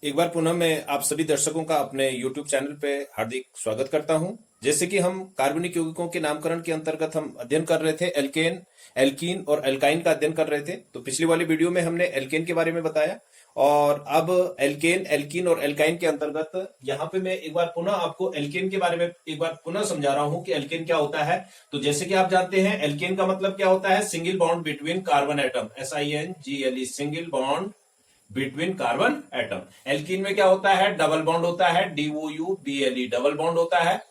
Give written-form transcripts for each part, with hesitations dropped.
एक बार पुनः मैं आप सभी दर्शकों का अपने YouTube चैनल पे हार्दिक स्वागत करता हूं। जैसे कि हम कार्बनिक यौगिकों के नामकरण के अंतर्गत हम अध्ययन कर रहे थे एल्केन, एल्कीन और एल्काइन का अध्ययन कर रहे थे। तो पिछली वाली वीडियो में हमने एल्केन के बारे में बताया और अब एल्केन, एल्कीन और एल्काइन के अंतर्गत यहाँ पे मैं एक बार पुनः आपको एल्केन के बारे में एक बार पुनः समझा रहा हूँ कि एल्केन क्या होता है। तो जैसे कि आप जानते हैं एल्केन का मतलब क्या होता है, single bond between carbon atom, SINGLE, single bond between carbon atom. Alkene में क्या होता है, डबल बॉन्ड होता है, DOUBLE, डबल बॉन्ड होता है।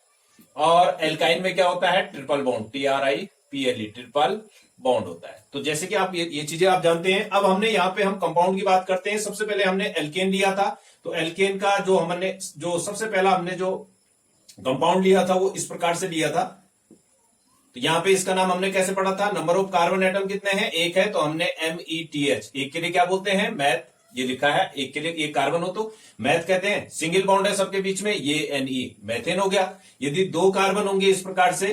और एल्काइन में क्या होता है, triple bond, TRIPLE, triple bond होता है। तो जैसे कि आप ये चीजें आप जानते हैं। अब हमने यहाँ पे हम कंपाउंड की बात करते हैं। सबसे पहले हमने एल्केन लिया था। तो एल्केन का जो सबसे पहला हमने जो कंपाउंड लिया था वो इस प्रकार से लिया था। तो यहाँ पे इसका नाम हमने कैसे पढ़ा था, नंबर ऑफ कार्बन एटम कितने हैं, एक है, तो हमने METH, एक के लिए क्या बोलते हैं, मैथ, ये लिखा है, एक के लिए एक कार्बन हो तो मैथ कहते हैं। सिंगल बॉन्ड है सबके बीच में, ये NE, मैथेन हो गया। यदि दो कार्बन होंगे इस प्रकार से,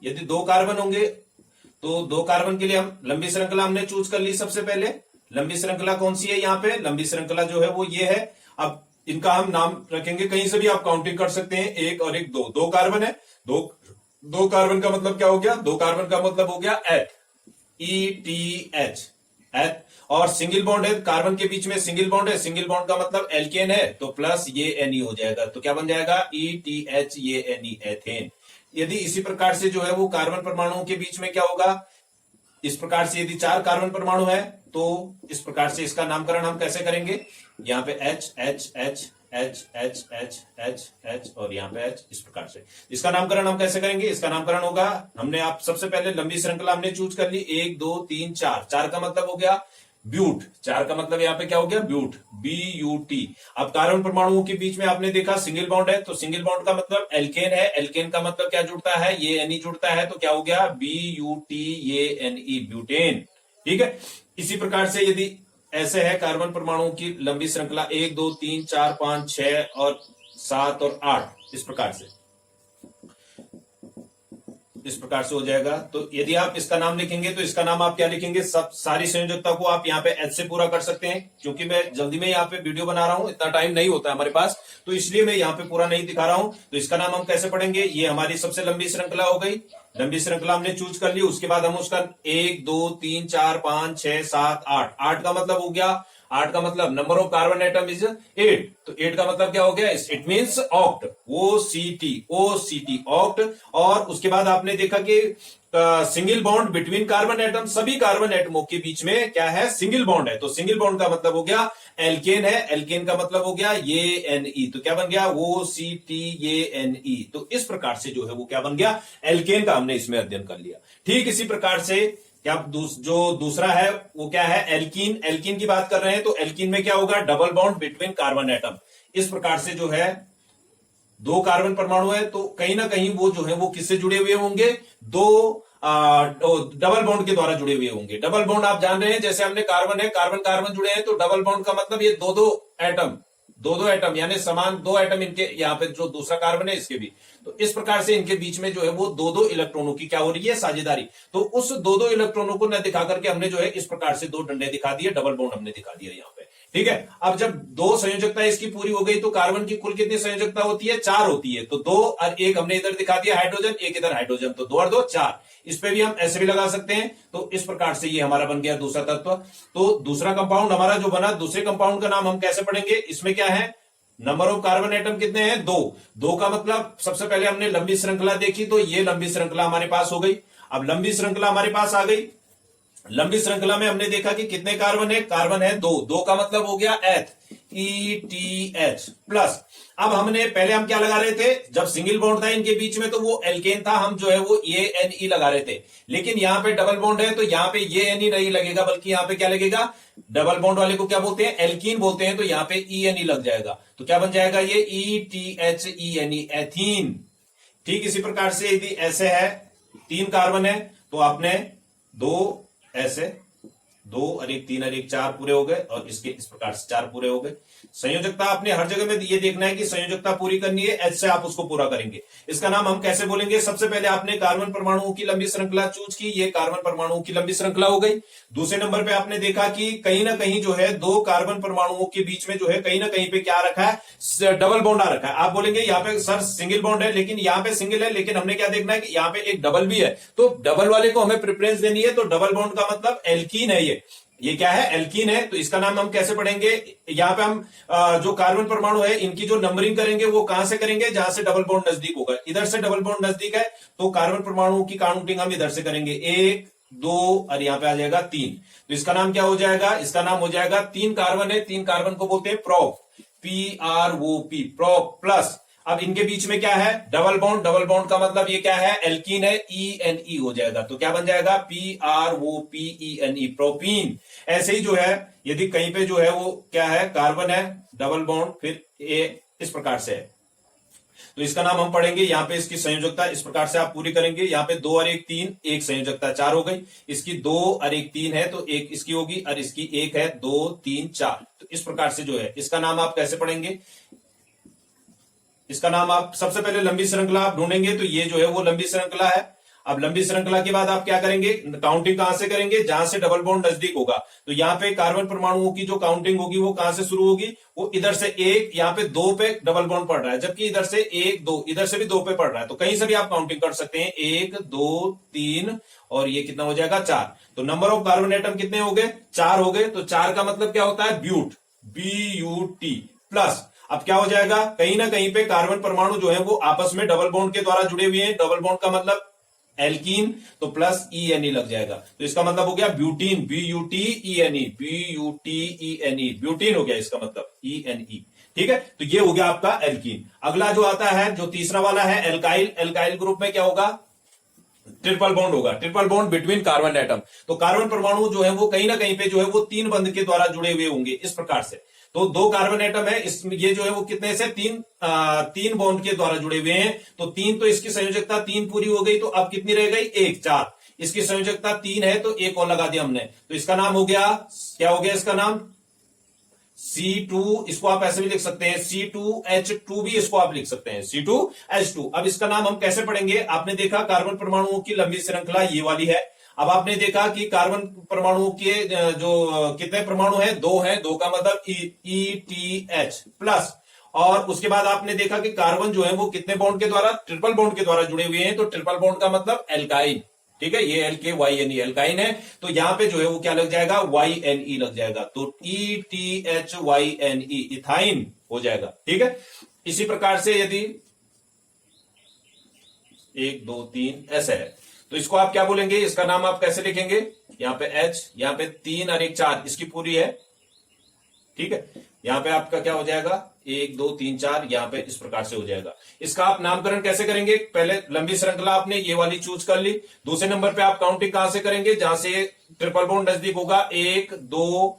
यदि दो कार्बन होंगे तो दो कार्बन के लिए हम लंबी श्रृंखला हमने चूज कर ली। सबसे पहले लंबी श्रृंखला कौन सी है, यहाँ पे लंबी श्रृंखला जो है वो ये है। अब इनका हम नाम रखेंगे, कहीं से भी आप काउंटिंग कर सकते हैं, एक और एक, दो कार्बन है, दो कार्बन का मतलब क्या हो गया, दो कार्बन का मतलब हो गया एथ, ETH, एथ। और सिंगल बॉन्ड है, कार्बन के बीच में सिंगल बॉन्ड है, सिंगल बॉन्ड का मतलब एल्केन है, तो प्लस ये NE हो जाएगा। तो क्या बन जाएगा, ETH, ये NE, एथेन। यदि इसी प्रकार से जो है वो कार्बन परमाणुओं के बीच में क्या होगा, इस प्रकार से यदि चार कार्बन परमाणु है तो इस प्रकार से इसका नामकरण हम कैसे करेंगे, यहाँ पे H H H H H H H H और यहाँ पे H, इस प्रकार से इसका नामकरण हम कैसे करेंगे। इसका नामकरण होगा, हमने आप सबसे पहले लंबी श्रृंखला हमने चूज कर ली, 1 2 3 4, चार का मतलब हो गया ब्यूट, चार का मतलब यहाँ पे क्या हो गया, ब्यूट, BUT। अब कार्बन परमाणुओं के बीच में आपने देखा सिंगल बॉन्ड है, तो सिंगल बॉन्ड का मतलब एल्केन है, एल्केन का मतलब क्या जुड़ता है, ये NE जुड़ता है, तो क्या हो गया, BUT, ये NE, ब्यूटेन। ठीक है। इसी प्रकार से यदि ऐसे है कार्बन परमाणुओं की लंबी श्रृंखला, 1 2 3 4 5 6 और 7 और 8, इस प्रकार से हो जाएगा। तो यदि आप इसका नाम लिखेंगे तो इसका नाम आप क्या लिखेंगे, सब सारी संयोजकता को आप यहाँ पे H से पूरा कर सकते हैं। क्योंकि मैं जल्दी में यहाँ पे वीडियो बना रहा हूं, इतना टाइम नहीं होता है हमारे पास, तो इसलिए मैं यहाँ पे पूरा नहीं दिखा रहा हूं। तो इसका नाम हम कैसे पढ़ेंगे, ये हमारी सबसे लंबी श्रृंखला हो गई, लंबी श्रृंखला हमने चूज कर ली। उसके बाद हम उसका 1 2 3 4 5 6 7 8, 8 का मतलब हो गया, 8 का मतलब number of carbon atom is 8, तो 8 का मतलब क्या हो गया, it means oct, OCT, oct. और उसके बाद आपने देखा कि single bond between carbon atom, सभी कार्बन एटमों के बीच में क्या है, सिंगल बॉन्ड है, तो सिंगल बॉन्ड का मतलब हो गया एल्केन है, एल्केन का मतलब हो गया ये NE, तो क्या बन गया, OCT, ये NE। तो इस प्रकार से जो है वो क्या बन गया, एल्केन का हमने इसमें अध्ययन कर लिया। ठीक इसी प्रकार से क्या जो दूसरा है वो क्या है, एल्कीन, एल्कीन की बात कर रहे हैं। तो एल्कीन में क्या होगा, double bond between carbon atom. इस प्रकार से जो है दो कार्बन परमाणु है, तो कहीं ना कहीं वो जो है वो किससे जुड़े हुए होंगे, दो डबल बॉन्ड के द्वारा जुड़े हुए होंगे। डबल बॉन्ड आप जान रहे हैं, जैसे हमने कार्बन है, कार्बन कार्बन जुड़े हैं, तो डबल बॉन्ड का मतलब ये दो एटम यानी समान दो एटम इनके, यहाँ पे जो दूसरा कार्बन है इसके भी, तो इस प्रकार से इनके बीच में जो है वो दो इलेक्ट्रॉनों की क्या हो रही है, साझेदारी। तो उस दो इलेक्ट्रॉनों को न दिखा करके हमने जो है इस प्रकार से दो डंडे दिखा दिए, डबल बॉन्ड हमने दिखा दिया यहाँ पे। ठीक है। अब जब दो संयोजकता इसकी पूरी हो गई तो कार्बन की कुल कितनी संयोजकता होती है, 4 होती है। तो 2 और 1 हमने इधर दिखा दिया हाइड्रोजन, एक इधर हाइड्रोजन, तो 2 और 2 4। इस पे भी हम ऐसे भी लगा सकते हैं। तो इस प्रकार से ये हमारा बन गया दूसरा तत्व। तो दूसरा कंपाउंड हमारा जो बना, दूसरे कंपाउंड का नाम हम कैसे पढ़ेंगे, इसमें क्या है, नंबर ऑफ कार्बन एटम कितने हैं, 2 का मतलब सबसे पहले हमने लंबी श्रृंखला देखी, तो ये लंबी श्रृंखला हमारे पास हो गई। अब लंबी श्रृंखला हमारे पास आ गई, लंबी श्रृंखला में हमने देखा कि कितने कार्बन है, कार्बन है 2 का मतलब हो गया एथ, ETH प्लस। अब हमने पहले हम क्या लगा रहे थे, जब सिंगल बॉन्ड था इनके बीच में तो वो एल्केन था, हम जो है वो ये NE लगा रहे थे। लेकिन यहाँ पे डबल बॉन्ड है तो यहाँ पे ये NE नहीं लगेगा, बल्कि यहाँ पे क्या लगेगा, डबल बॉन्ड वाले को क्या बोलते हैं, एल्कीन बोलते हैं, तो यहाँ पे ENE लग जाएगा। तो क्या बन जाएगा, ये ETHENE, एथीन। ठीक इसी प्रकार से यदि ऐसे है 3 कार्बन है तो आपने 2 ऐसे 2 और 1 3 और 1 4 पूरे हो गए, और इसके इस प्रकार से 4 पूरे हो गए। संयोजकता आपने हर जगह में ये देखना है कि संयोजकता पूरी करनी है, एच से आप उसको पूरा करेंगे। इसका नाम हम कैसे बोलेंगे? सबसे पहले आपने कार्बन परमाणुओं की लंबी श्रृंखला चूज की, ये कार्बन परमाणुओं की लंबी श्रृंखला हो गई। दूसरे नंबर पे आपने देखा कि कहीं ना कहीं जो है दो कार्बन परमाणुओं के बीच में जो है कहीं ना कहीं पे क्या रखा है? डबल बॉन्ड आ रखा है। आप बोलेंगे यहाँ पे सर सिंगल बॉन्ड है, लेकिन यहाँ पे सिंगल है, लेकिन हमने क्या देखना है कि यहाँ पे एक डबल भी है, तो डबल वाले को हमें प्रेफरेंस देनी है। तो डबल बॉन्ड का मतलब एल्कीन है, ये क्या है? एल्कीन है। तो इसका नाम हम कैसे पढ़ेंगे? यहां पे हम जो कार्बन परमाणु है इनकी जो नंबरिंग करेंगे वो कहां से करेंगे? जहां से डबल बॉन्ड नजदीक होगा। इधर से डबल बॉन्ड नजदीक है तो कार्बन परमाणुओं की काउंटिंग हम इधर से करेंगे, 1 2 और यहां पे आ जाएगा 3। तो इसका नाम क्या हो जाएगा? इसका नाम हो जाएगा 3 कार्बन है, 3 कार्बन को बोलते हैं प्रोप, PROP, प्रोप प्लस। अब इनके बीच में क्या है? Double bond. डबल बॉन्ड का मतलब ये क्या है? एल्कीन है, ENE हो जाएगा। तो क्या बन जाएगा? PROPENE, propene. ऐसे ही जो है यदि कहीं पे जो है वो क्या है? कार्बन है, डबल बॉन्ड, फिर ए इस प्रकार से है, तो इसका नाम हम पढ़ेंगे। यहां पे इसकी संयोजकता इस प्रकार से आप पूरी करेंगे। यहां पे 2 और 1 3, एक संयोजकता 4 हो गई। इसकी 2 और 1 3 है तो एक इसकी होगी, और इसकी 1 है, 2 3 4। तो इस प्रकार से जो है इसका नाम आप कैसे पढ़ेंगे? इसका नाम आप सबसे पहले लंबी श्रृंखला आप ढूंढेंगे, तो ये जो है वो लंबी श्रृंखला है। अब लंबी श्रृंखला के बाद आप क्या करेंगे? काउंटिंग कहां से करेंगे? जहां से डबल बॉन्ड नजदीक होगा। तो यहां पे कार्बन परमाणुओं की जो काउंटिंग होगी वो कहां से शुरू होगी? वो इधर से 1, यहां पे 2 पे डबल बॉन्ड पड़ रहा है, जबकि इधर से 1 2, इधर से भी 2 पे पड़ रहा है। तो कहीं से भी आप काउंटिंग कर सकते हैं, 1 2 3 और ये कितना हो जाएगा? 4। तो नंबर ऑफ कार्बन एटम कितने हो गए? 4 हो गए। तो 4 का मतलब क्या होता है? But, BUT plus. अब क्या हो जाएगा? कहीं ना कहीं पे कार्बन परमाणु जो है वो आपस में डबल बॉन्ड के द्वारा जुड़े हुए हैं। डबल बॉन्ड का मतलब एल्कीन, तो प्लस ENE लग जाएगा। तो इसका मतलब हो गया ब्यूटीन, BUTENE, BUTENE, ब्यूटीन हो गया इसका मतलब, ENE। ठीक है, तो ये हो गया आपका एल्कीन। अगला जो आता है, जो तीसरा वाला है एल्काइल। एल्काइल ग्रुप में क्या होगा? ट्रिपल बॉन्ड होगा, triple bond between carbon atom. तो कार्बन परमाणु जो है वो कहीं ना कहीं पे जो है वो 3 बंध के द्वारा जुड़े हुए होंगे इस प्रकार से। तो 2 कार्बन एटम है, इसमें ये जो है वो कितने से? 3 बॉन्ड के द्वारा जुड़े हुए हैं। तो 3, तो इसकी संयोजकता 3 पूरी हो गई, तो अब कितनी रह गई? 1 4। इसकी संयोजकता 3 है तो 1 और लगा दिया हमने, तो इसका नाम हो गया, क्या हो गया इसका नाम? C2। इसको आप ऐसे भी लिख सकते हैं, C2H2 भी इसको आप लिख सकते हैं, C2H2। अब इसका नाम हम कैसे पढ़ेंगे? आपने देखा कार्बन परमाणुओं की लंबी श्रृंखला ये वाली है। अब आपने देखा कि कार्बन परमाणुओं के जो कितने परमाणु हैं? 2 हैं। 2 का मतलब ETH प्लस। और उसके बाद आपने देखा कि कार्बन जो है वो कितने बॉन्ड के द्वारा? ट्रिपल बॉन्ड के द्वारा जुड़े हुए हैं। तो ट्रिपल बॉन्ड का मतलब एल्काइन। ठीक है, ये LKYNE एल्काइन है। तो यहां पे जो है वो क्या लग जाएगा? YNE लग जाएगा। तो ETHYNE इथाइन हो जाएगा। ठीक है, इसी प्रकार से यदि 1 2 3 ऐसे है तो इसको आप क्या बोलेंगे? इसका नाम आप कैसे लिखेंगे? यहां पे H, यहां पे 3 और 1 4, इसकी पूरी है। ठीक है, यहां पे आपका क्या हो जाएगा? 1 2 3 4, यहां पे इस प्रकार से हो जाएगा। इसका आप नामकरण कैसे करेंगे? पहले लंबी श्रृंखला आपने ये वाली चूज कर ली। दूसरे नंबर पे आप काउंटिंग कहां से करेंगे? जहां से ट्रिपल बॉन्ड नजदीक होगा, 1 2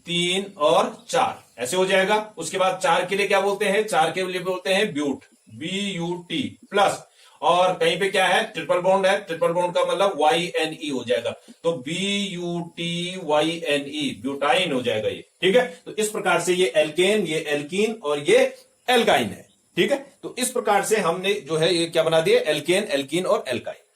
3 और 4 ऐसे हो जाएगा। उसके बाद 4 के लिए क्या बोलते हैं? 4 के लिए बोलते हैं ब्यूट, BUT प्लस। और कहीं पे क्या है? ट्रिपल बॉन्ड है। ट्रिपल बॉन्ड का मतलब YNE हो जाएगा। तो BUTYNE ब्यूटाइन हो जाएगा ये। ठीक है, तो इस प्रकार से ये एल्केन, ये एल्कीन और ये एल्काइन है। ठीक है, तो इस प्रकार से हमने जो है ये क्या बना दिए? एल्केन, एल्कीन और एल्काइन।